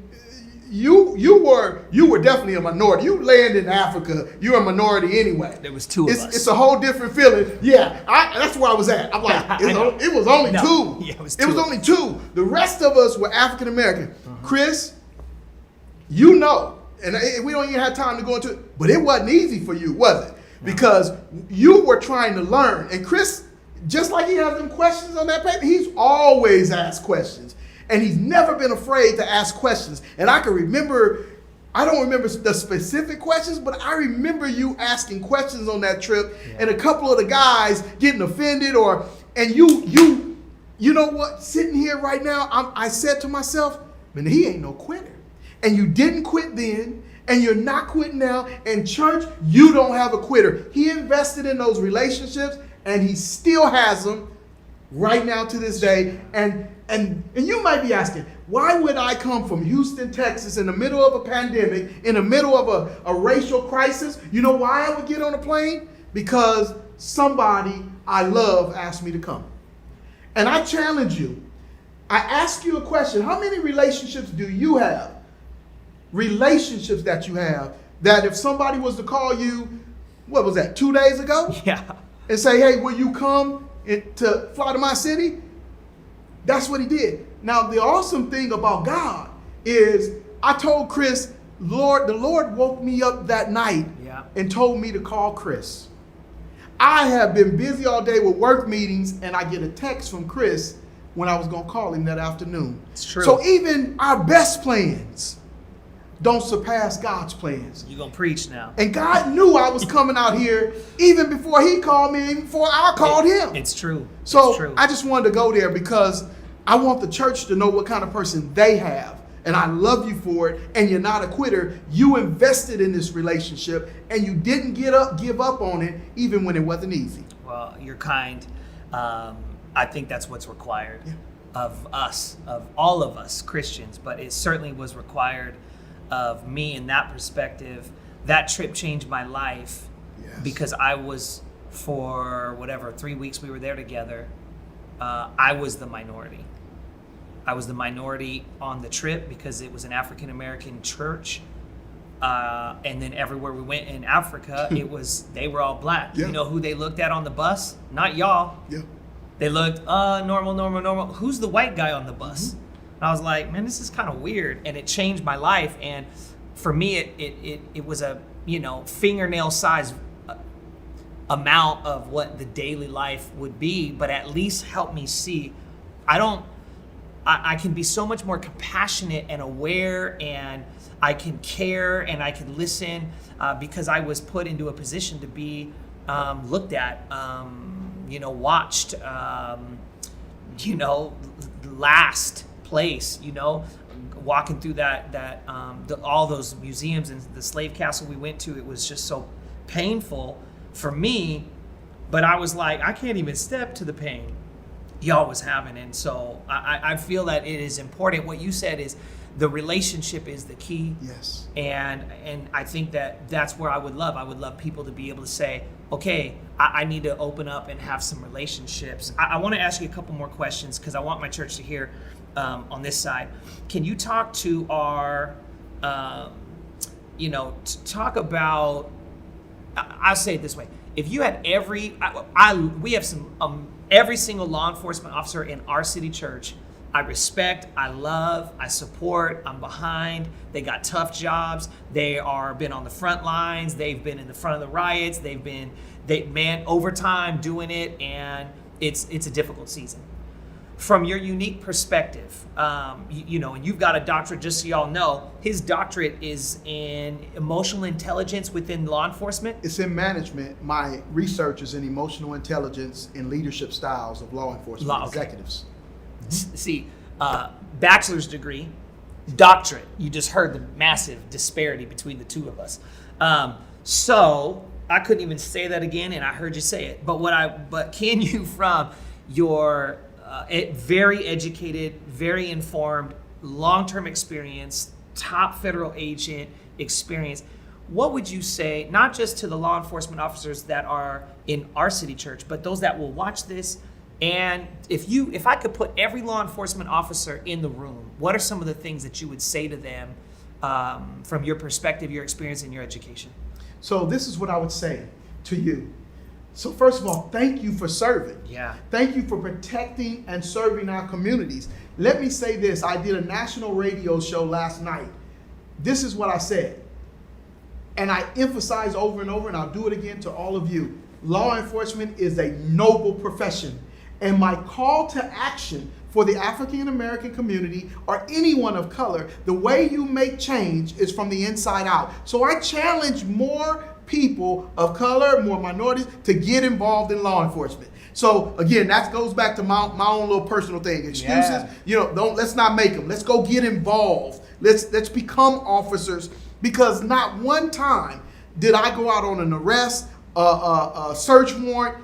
You were definitely a minority. You landed in Africa, you're a minority anyway. There was two of us. It's a whole different feeling. Yeah, that's where I was at. I'm like, it was only two. Yeah, it was only two. The rest of us were African American. Chris, and we don't even have time to go into it, but it wasn't easy for you, was it? Because you were trying to learn. And Chris, just like he has them questions on that paper, he's always asked questions. And he's never been afraid to ask questions. And I can remember, I don't remember the specific questions, but I remember you asking questions on that trip, and a couple of the guys getting offended, and you know what? Sitting here right now, I said to myself, man, he ain't no quitter. And you didn't quit then, and you're not quitting now. And church, you don't have a quitter. He invested in those relationships, and he still has them right now to this day. And you might be asking, why would I come from Houston, Texas, in the middle of a pandemic, in the middle of a racial crisis? You know why I would get on a plane? Because somebody I love asked me to come. And I challenge you. I ask you a question. How many relationships do you have? Relationships that you have that if somebody was to call you, what was that, 2 days ago? Yeah. And say, hey, will you come to fly to my city? That's what he did. Now, the awesome thing about God is I told Chris, the Lord woke me up that night and told me to call Chris. I have been busy all day with work meetings, and I get a text from Chris when I was going to call him that afternoon. It's true. So even our best plans don't surpass God's plans. You're going to preach now. And God knew I was coming out here even before he called me, even before I called him. It's true. So it's true. I just wanted to go there because I want the church to know what kind of person they have. And I love you for it. And you're not a quitter. You invested in this relationship and you didn't give up on it even when it wasn't easy. Well, you're kind. I think that's what's required of us, of all of us Christians. But it certainly was required of me in that perspective. That trip changed my life because I was, for 3 weeks we were there together, I was the minority. I was the minority on the trip because it was an African American church. And then everywhere we went in Africa, they were all black. Yeah. You know who they looked at on the bus? Not y'all. Yeah. They looked, normal. Who's the white guy on the bus? Mm-hmm. And I was like, man, this is kind of weird. And it changed my life. And for me, it was a, fingernail size amount of what the daily life would be, but at least helped me see I can be so much more compassionate and aware, and I can care and I can listen because I was put into a position to be looked at, watched, last place, walking through all those museums and the slave castle we went to. It was just so painful for me, but I was like, I can't even step to the pain y'all was having. And so I feel that it is important. What you said is the relationship is the key. Yes. And I think that's where I would love people to be able to say, okay, I need to open up and have some relationships. I want to ask you a couple more questions because I want my church to hear on this side. Can you talk to our, talk about, I'll say it this way. If you had we have some, every single law enforcement officer in our city church, I respect, I love, I support, I'm behind. They got tough jobs. They been on the front lines. They've been in the front of the riots. Overtime doing it, and it's a difficult season. From your unique perspective, and you've got a doctorate, just so y'all know, his doctorate is in emotional intelligence within law enforcement. It's in management. My research is in emotional intelligence and leadership styles of law enforcement executives. See, bachelor's degree, doctorate. You just heard the massive disparity between the two of us. So I couldn't even say that again, and I heard you say it. But can you, from your very educated, very informed, long-term experience, top federal agent experience, what would you say, not just to the law enforcement officers that are in our city church, but those that will watch this? And if I could put every law enforcement officer in the room, what are some of the things that you would say to them from your perspective, your experience, and your education? So this is what I would say to you. So first of all, thank you for serving. Yeah. Thank you for protecting and serving our communities. Let me say this. I did a national radio show last night. This is what I said. And I emphasize over and over, and I'll do it again to all of you. Law enforcement is a noble profession. And my call to action for the African American community or anyone of color, the way you make change is from the inside out. So I challenge more people of color, more minorities, to get involved in law enforcement. So again, that goes back to my own little personal thing. Excuses, let's not make them. Let's go get involved. Let's become officers, because not one time did I go out on an arrest, a search warrant,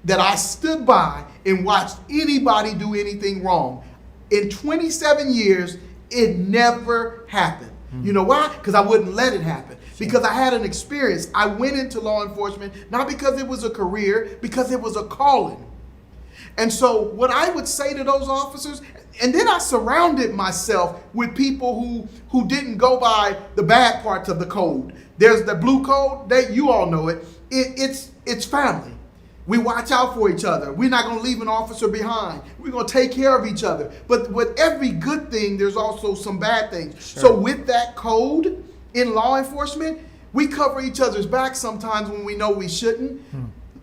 that I stood by and watched anybody do anything wrong. In 27 years, it never happened. You know why? Because I wouldn't let it happen. Because I had an experience. I went into law enforcement, not because it was a career, because it was a calling. And so what I would say to those officers, and then I surrounded myself with people who didn't go by the bad parts of the code. There's the blue code, you all know it. It's family. We watch out for each other. We're not going to leave an officer behind. We're going to take care of each other. But with every good thing, there's also some bad things. Sure. So with that code in law enforcement, we cover each other's back sometimes when we know we shouldn't.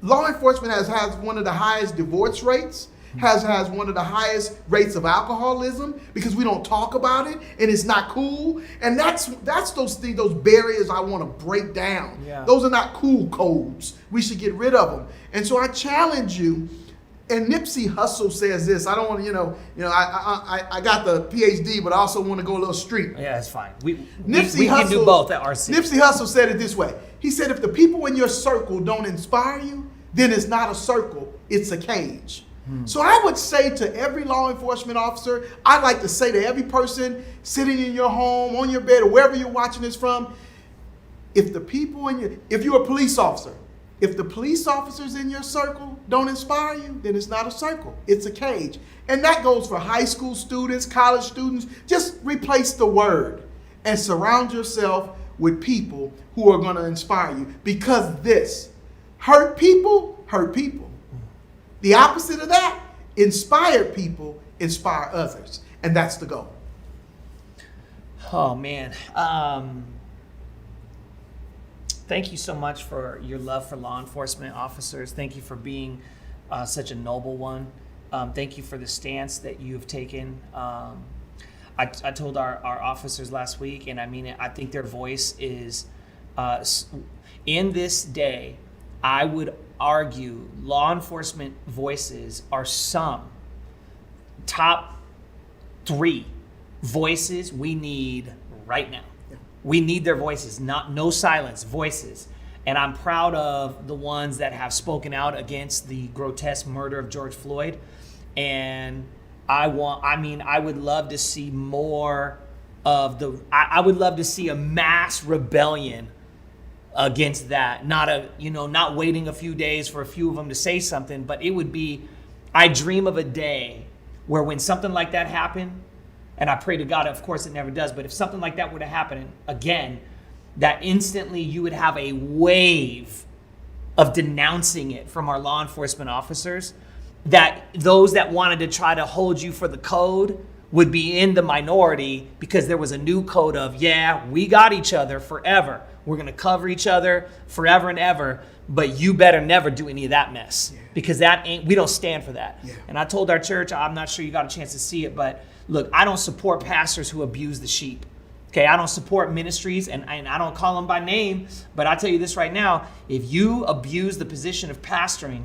law enforcement has one of the highest divorce rates, has one of the highest rates of alcoholism because we don't talk about it and it's not cool. And that's those things, those barriers I want to break down. Yeah. Those are not cool codes. We should get rid of them. And so I challenge you. And Nipsey Hussle says this. I don't want to, I got the PhD, but I also want to go a little street. Yeah, it's fine. We Nipsey can do Hussle- both at RC. Nipsey Hussle said it this way. He said, if the people in your circle don't inspire you, then it's not a circle, it's a cage. So I would say to every law enforcement officer, I'd like to say to every person sitting in your home, on your bed, or wherever you're watching this from, if you're a police officer, if the police officers in your circle don't inspire you, then it's not a circle, it's a cage. And that goes for high school students, college students. Just replace the word and surround yourself with people who are going to inspire you. Because hurt people hurt people. The opposite of that, inspired people inspire others. And that's the goal. Oh, man. Thank you so much for your love for law enforcement officers. Thank you for being such a noble one. Thank you for the stance that you've taken. I told our officers last week, and I mean it, I think their voice is, in this day, I would argue law enforcement voices are some top 3 voices we need right now. We need their voices, no silence, voices. And I'm proud of the ones that have spoken out against the grotesque murder of George Floyd. And I would love to see more of I would love to see a mass rebellion against that. Not waiting a few days for a few of them to say something, but it would be, I dream of a day where when something like that happened, and I pray to God, of course it never does, but if something like that were to happen again, that instantly you would have a wave of denouncing it from our law enforcement officers, that those that wanted to try to hold you for the code would be in the minority because there was a new code of, we got each other forever. We're going to cover each other forever and ever, but you better never do any of that mess because we don't stand for that. Yeah. And I told our church, I'm not sure you got a chance to see it, but look, I don't support pastors who abuse the sheep. Okay, I don't support ministries, and I don't call them by name, but I tell you this right now, if you abuse the position of pastoring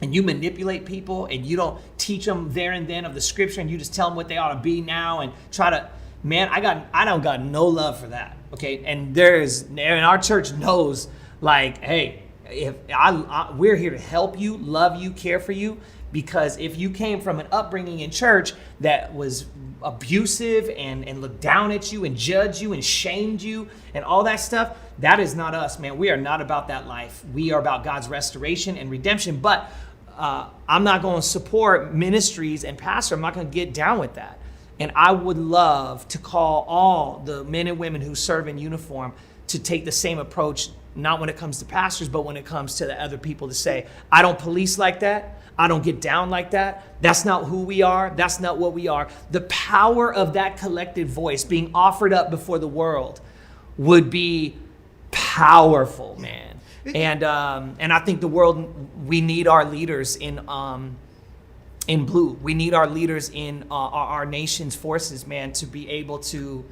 and you manipulate people and you don't teach them there and then of the scripture and you just tell them what they ought to be now and try to, man, I don't got no love for that. Okay, and our church knows, like, hey, if we're here to help you, love you, care for you, because if you came from an upbringing in church that was abusive and looked down at you and judged you and shamed you and all that stuff, that is not us, man. We are not about that life. We are about God's restoration and redemption. But I'm not going to support ministries and pastors. I'm not going to get down with that. And I would love to call all the men and women who serve in uniform to take the same approach, not when it comes to pastors, but when it comes to the other people, to say, I don't police like that. I don't get down like that. That's not who we are. That's not what we are. The power of that collective voice being offered up before the world would be powerful, man. And I think the world, we need our leaders in blue. We need our leaders in our nation's forces, man, to be able to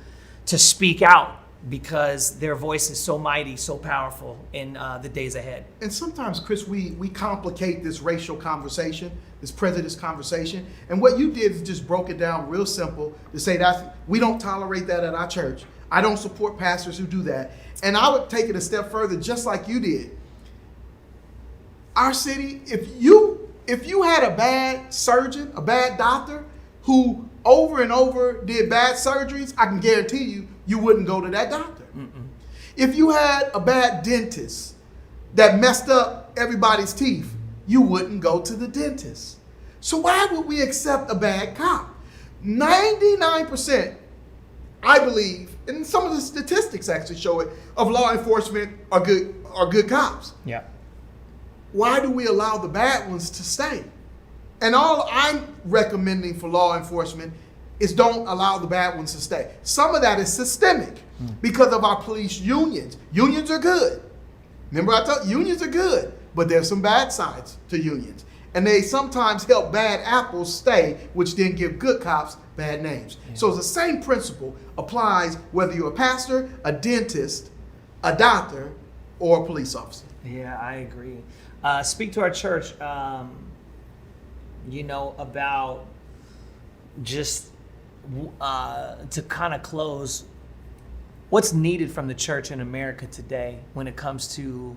speak out, because their voice is so mighty, so powerful in the days ahead. And sometimes, Chris, we complicate this racial conversation, this prejudice conversation. And what you did is just broke it down real simple to say we don't tolerate that at our church. I don't support pastors who do that. And I would take it a step further, just like you did. Our city, if you had a bad surgeon, a bad doctor who over and over did bad surgeries, I can guarantee you wouldn't go to that doctor. Mm-mm. If you had a bad dentist that messed up everybody's teeth, you wouldn't go to the dentist. So why would we accept a bad cop? 99%, I believe, and some of the statistics actually show it, of law enforcement are good cops. Yeah. Why do we allow the bad ones to stay? And all I'm recommending for law enforcement is don't allow the bad ones to stay. Some of that is systemic because of our police unions. Unions are good. Remember I told you, unions are good. but there's some bad sides to unions. And they sometimes help bad apples stay, which then give good cops bad names. Yeah. So the same principle applies whether you're a pastor, a dentist, a doctor, or a police officer. Yeah, I agree. Speak to our church, about just to kind of close, what's needed from the church in America today when it comes to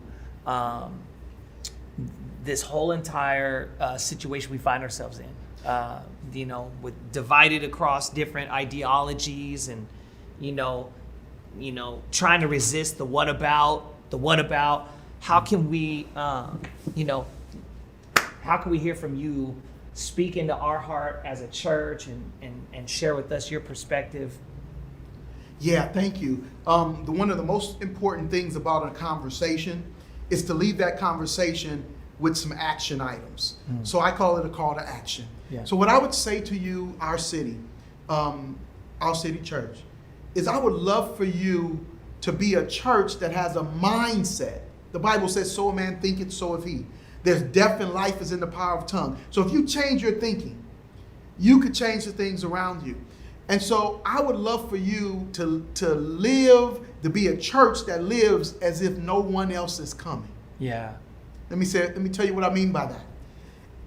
this whole entire situation we find ourselves in, with divided across different ideologies and, trying to resist the what about. How can we, how can we hear from you, speak into our heart as a church and share with us your perspective? Yeah, thank you. One of the most important things about a conversation is to leave that conversation with some action items. So I call it a call to action. Yeah. So what I would say to you, our city church, is I would love for you to be a church that has a mindset. The Bible says, so a man thinketh, so is he. There's death and life is in the power of tongue. So if you change your thinking, you could change the things around you. And so I would love for you to be a church that lives as if no one else is coming. Yeah. Let me tell you what I mean by that.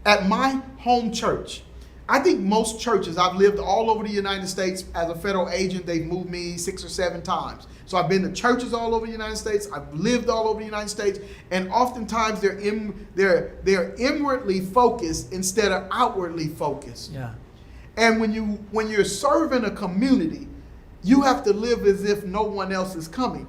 At my home church, I think most churches, I've lived all over the United States as a federal agent. They've moved me 6 or 7 times. So I've been to churches all over the United States. I've lived all over the United States. And oftentimes they're inwardly focused instead of outwardly focused. Yeah. And when you're serving a community, you have to live as if no one else is coming.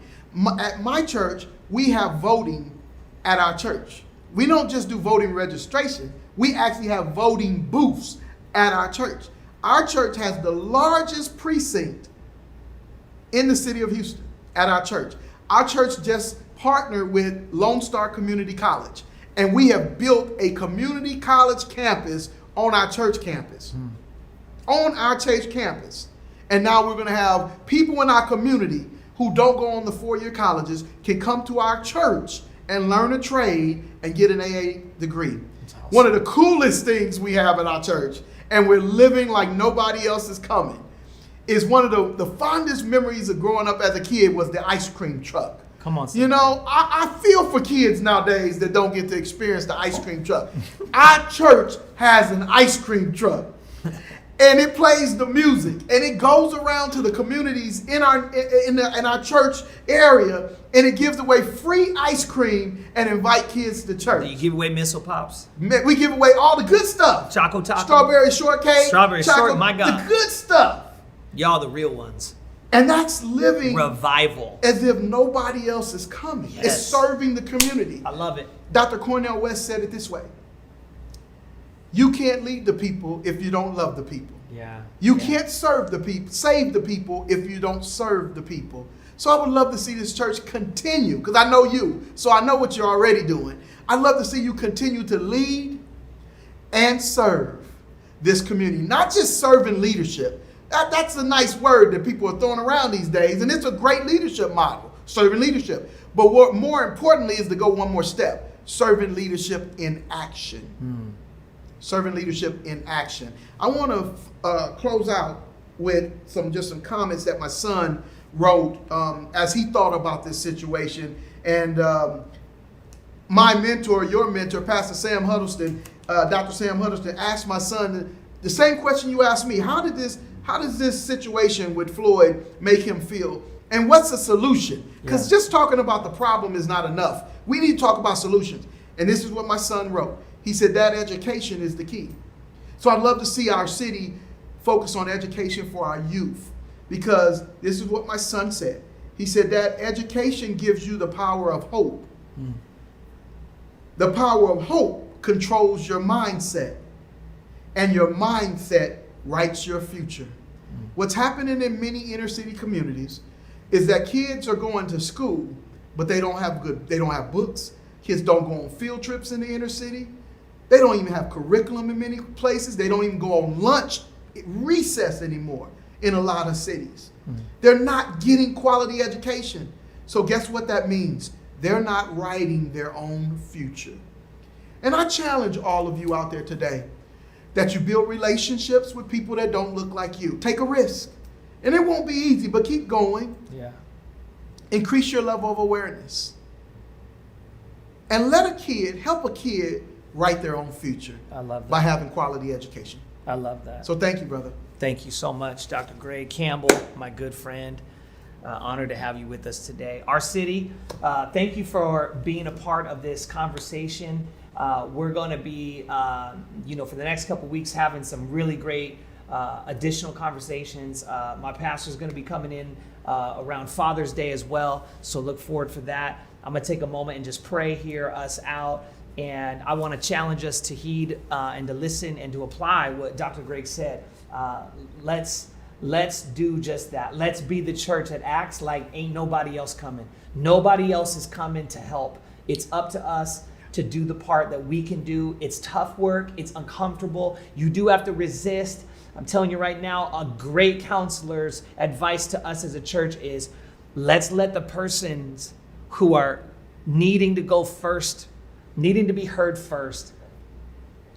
At my church, we have voting at our church. We don't just do voting registration. We actually have voting booths at our church. Our church has the largest precinct in the city of Houston at our church. Our church just partnered with Lone Star Community College, and we have built a community college campus on our church campus. On our church campus. And now we're going to have people in our community who don't go on the 4-year colleges can come to our church and learn a trade and get an AA degree. Awesome. One of the coolest things we have at our church, and we're living like nobody else is coming, is one of the fondest memories of growing up as a kid was the ice cream truck. Come on, son. You know, I feel for kids nowadays that don't get to experience the ice cream truck. Our church has an ice cream truck. And it plays the music, and it goes around to the communities in our church area, and it gives away free ice cream and invite kids to church. Do you give away missile pops? We give away all the good stuff. Choco Taco. Strawberry shortcake. Strawberry shortcake, my God. The good stuff. Y'all the real ones. And that's living revival as if nobody else is coming. Yes. It's serving the community. I love it. Dr. Cornel West said it this way. You can't lead the people if you don't love the people. Yeah. You can't save the people if you don't serve the people. So I would love to see this church continue, because I know you, so I know what you're already doing. I'd love to see you continue to lead and serve this community. Not just serving leadership. That's a nice word that people are throwing around these days, and it's a great leadership model, serving leadership. But what more importantly is to go one more step, serving leadership in action. Serving leadership in action. I want to close out with some comments that my son wrote as he thought about this situation. And my mentor, your mentor, Pastor Sam Huddleston, Dr. Sam Huddleston, asked my son the same question you asked me. How does this situation with Floyd make him feel? And what's the solution? Because just talking about the problem is not enough. We need to talk about solutions. And this is what my son wrote. He said that education is the key. So I'd love to see our city focus on education for our youth, because this is what my son said. He said that education gives you the power of hope. The power of hope controls your mindset, and your mindset writes your future. What's happening in many inner city communities is that kids are going to school, but they don't have books. Kids don't go on field trips in the inner city. They don't even have curriculum in many places. They don't even go on lunch, recess anymore in a lot of cities. They're not getting quality education. So guess what that means? They're not writing their own future. And I challenge all of you out there today that you build relationships with people that don't look like you. Take a risk. And it won't be easy, but keep going. Yeah. Increase your level of awareness. And help a kid write their own future. I love that. By having quality education. I love that. So thank you, brother. Thank you so much, Dr. Greg Campbell, my good friend. Honored to have you with us today. Our city, thank you for being a part of this conversation. We're going to be, for the next couple weeks, having some really great additional conversations. My pastor is going to be coming in around Father's Day as well, so look forward for that. I'm going to take a moment and just pray, hear us out, and I want to challenge us to heed and to listen and to apply what Dr. Greg said. Let's do just that. Let's be the church that acts like ain't nobody else coming. Nobody else is coming to help. It's up to us to do the part that we can do. It's tough work. It's uncomfortable. You do have to resist. I'm telling you right now, a great counselor's advice to us as a church is let's let the persons who are needing to go first, needing to be heard first,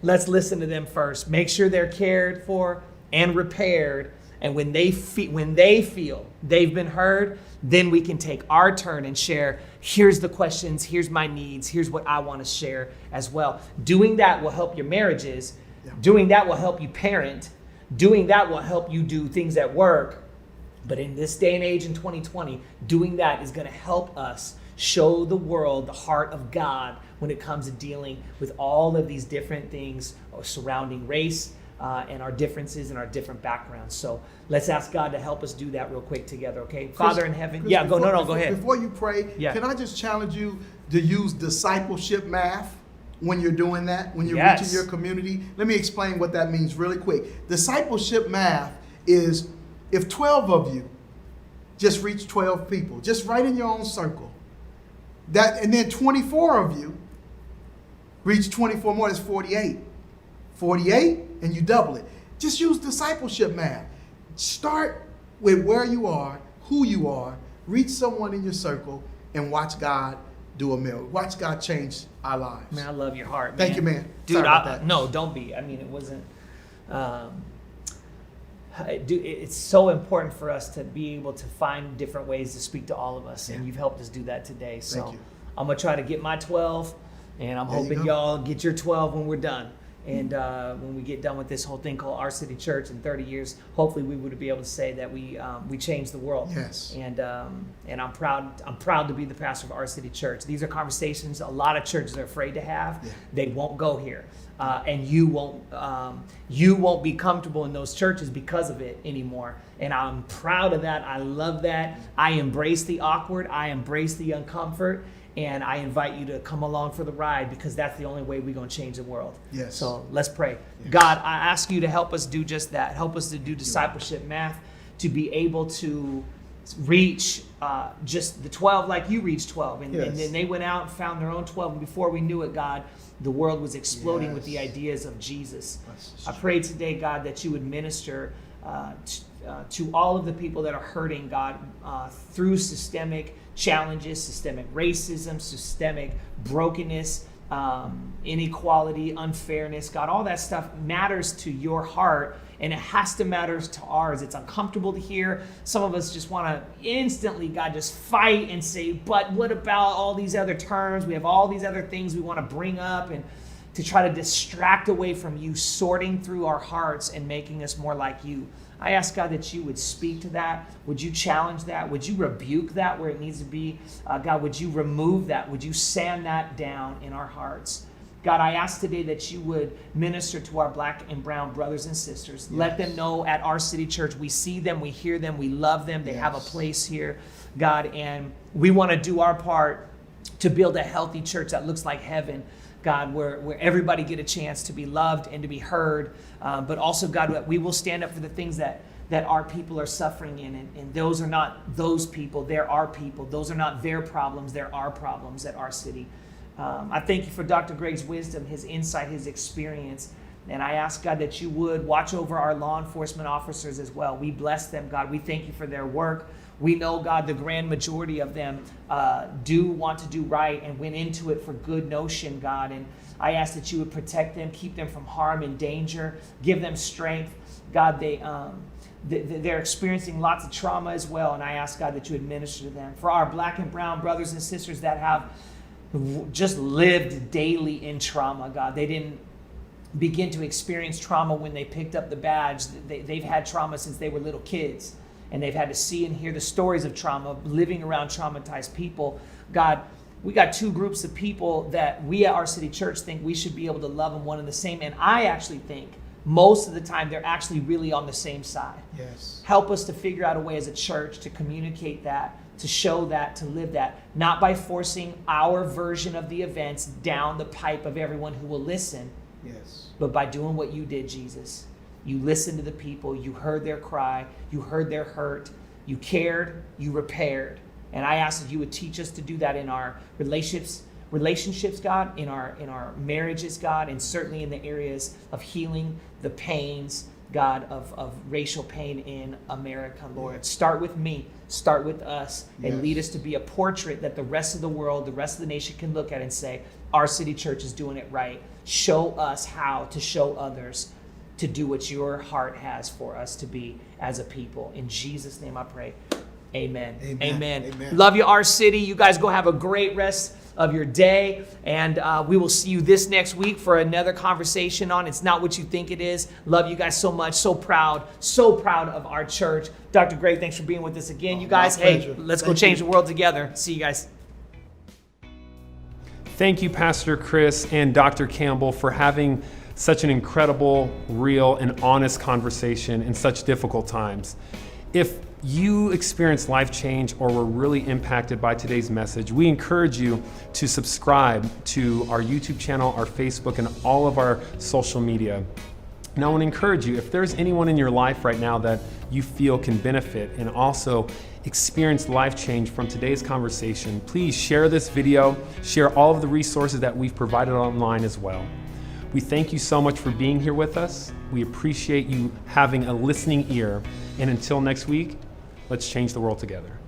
let's listen to them first. Make sure they're cared for and repaired. And when they feel they've been heard, then we can take our turn and share, here's the questions, here's my needs, here's what I want to share as well. Doing that will help your marriages. Yeah. Doing that will help you parent. Doing that will help you do things at work. But in this day and age in 2020, doing that is going to help us show the world the heart of God when it comes to dealing with all of these different things surrounding race, and our differences and our different backgrounds. So let's ask God to help us do that real quick together, okay? Chris, Father in heaven. Chris, go ahead. Before you pray, can I just challenge you to use discipleship math when you're doing that, when you're reaching your community? Let me explain what that means really quick. Discipleship math is if 12 of you just reach 12 people, just right in your own circle, and then 24 of you reach 24 more, that's 48. 48, and you double it. Just use discipleship math. Start with where you are, who you are, reach someone in your circle, and watch God do a miracle. Watch God change our lives. Man, I love your heart, man. Thank you, man. Dude, no, don't be. I mean, it wasn't... it's so important for us to be able to find different ways to speak to all of us, and you've helped us do that today. So Thank you. I'm going to try to get my 12, and I'm hoping y'all get your 12 when we're done. And when we get done with this whole thing called Our City Church in 30 years, hopefully we would be able to say that we changed the world. Yes. And I'm proud to be the pastor of Our City Church. These are conversations a lot of churches are afraid to have. Yeah. They won't go here, and you won't be comfortable in those churches because of it anymore. And I'm proud of that. I love that. I embrace the awkward. I embrace the uncomfort. And I invite you to come along for the ride, because that's the only way we're going to change the world. Yes. So let's pray. Yes. God, I ask you to help us do just that. Help us to do discipleship math, to be able to reach just the 12 like you reached 12. And then they went out and found their own 12. And before we knew it, God, the world was exploding with the ideas of Jesus. I pray today, God, that you would minister to all of the people that are hurting, God, through systemic challenges, systemic racism, systemic brokenness, inequality, unfairness. God, all that stuff matters to your heart, and it has to matter to ours. It's uncomfortable to hear. Some of us just want to instantly, God, just fight and say, but what about all these other terms? We have all these other things we want to bring up, and to try to distract away from you sorting through our hearts and making us more like you. I ask, God, that you would speak to that. Would you challenge that? Would you rebuke that where it needs to be? God, would you remove that? Would you sand that down in our hearts? God, I ask today that you would minister to our black and brown brothers and sisters. Yes. Let them know at Our City Church, we see them, we hear them, we love them. They have a place here, God, and we want to do our part to build a healthy church that looks like heaven. God, where everybody get a chance to be loved and to be heard, but also, God, that we will stand up for the things that our people are suffering in, and those are not those people, they're our people. Those are not their problems, they're our problems at our city. I thank you for Dr. Greg's wisdom, his insight, his experience, and I ask, God, that you would watch over our law enforcement officers as well. We bless them, God. We thank you for their work. We know, God, the grand majority of them do want to do right and went into it for good notion, God. And I ask that you would protect them, keep them from harm and danger, give them strength. God, they're experiencing lots of trauma as well, and I ask, God, that you administer to them. For our black and brown brothers and sisters that have just lived daily in trauma, God, they didn't begin to experience trauma when they picked up the badge. They've had trauma since they were little kids, and they've had to see and hear the stories of trauma, living around traumatized people. God, we got two groups of people that we at our city church think we should be able to love them one and the same, and I actually think most of the time they're actually really on the same side. Yes. Help us to figure out a way as a church to communicate that, to show that, to live that, not by forcing our version of the events down the pipe of everyone who will listen, Yes. but by doing what you did, Jesus. You listened to the people, you heard their cry, you heard their hurt, you cared, you repaired. And I ask that you would teach us to do that in our relationships, God, in our marriages, God, and certainly in the areas of healing the pains, God, of racial pain in America, Lord. Start with me, start with us, and Yes. lead us to be a portrait that the rest of the world, the rest of the nation can look at and say, our city church is doing it right. Show us how to show others to do what your heart has for us to be as a people. In Jesus' name I pray. Amen. Amen. Amen. Love you, our city. You guys go have a great rest of your day. And we will see you this next week for another conversation on It's Not What You Think It Is. Love you guys so much. So proud of our church. Dr. Greg, thanks for being with us again. You guys, hey, let's go change the world together. See you guys. Thank you, Pastor Chris and Dr. Campbell, for having such an incredible, real, and honest conversation in such difficult times. If you experienced life change or were really impacted by today's message, we encourage you to subscribe to our YouTube channel, our Facebook, and all of our social media. And I want to encourage you, if there's anyone in your life right now that you feel can benefit and also experience life change from today's conversation, please share this video, share all of the resources that we've provided online as well. We thank you so much for being here with us. We appreciate you having a listening ear. And until next week, let's change the world together.